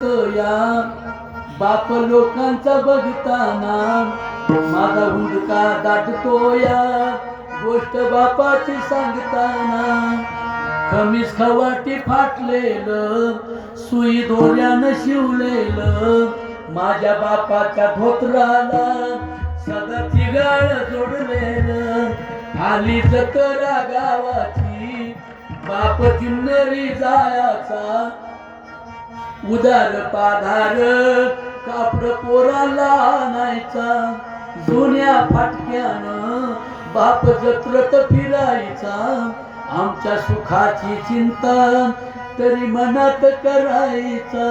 या बाप लोकांचा बघताना माझा हुंदका दाटतो या गोष्ट बापाची सांगताना खमीस खवाटी फाटलेलं सुई दोऱ्यानं शिवलेलं माझ्या बापाच्या धोत्राला सदा तिगाळ जोडलेलं आली जत्रा गावाची बाप जुन्नरी जायाचा उदार पाधार कापड पोराला आणायचा जुन्या फाटक्यानं बाप जत्रत फिरायचा आमच्या सुखाची चिंता तरी मनात करायचा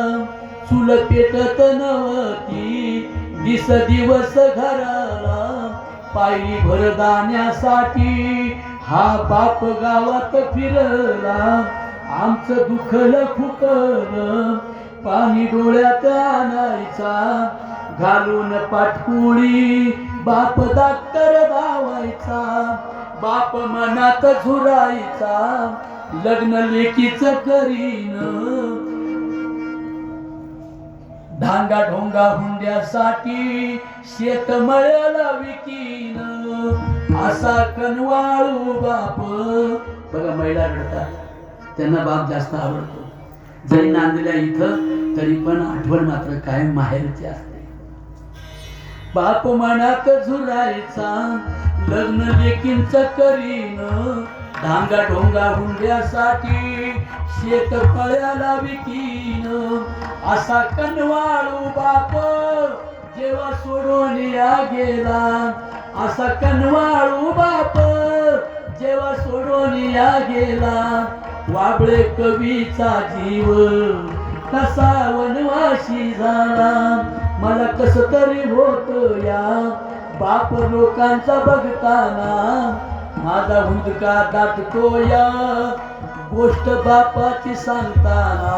चूल पेटत नव्हती दिस दिवस घराला पायरी भरदाण्यासाठी हा बाप गावात फिरला आमचं दुखलं खुकलं पाणी डोळ्यात आणायचा घालून पाटकुळी बाप दाक्तर धावायचा बाप मनात झुरायचा लग्न लेकीच करीन धांगा ढोंगा हुंड्यासाठी शेत मळ्याला विकीन असा कनवाळू बाप बघा महिला रडतात त्यांना बाप जास्त आवडतो जरी नांदल्या इथं तरी पण आठवण मात्र कायम माहेरची असते बाप मनात झुरायचा लग्न लेकींच करीन धांगा ढोंगा हुंड्यासाठी शेत पळ्याला विकीन असा कनवाळू बाप जेव्हा सोडून या गेला असा कनवाळू बाप जेव्हा सोडून या गेला वाबळे कवीचा जीव कसा वनवाशी झाला मला कस तरी होत या बाप लोकांचा बघताना माझा हुंदका दाटतो या गोष्ट बापाची सांगताना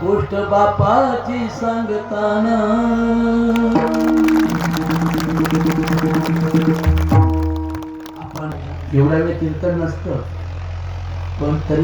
गोष्ट बापाची सांगताना आपण एवढा वेळ कीर्तन नसतं पण तरी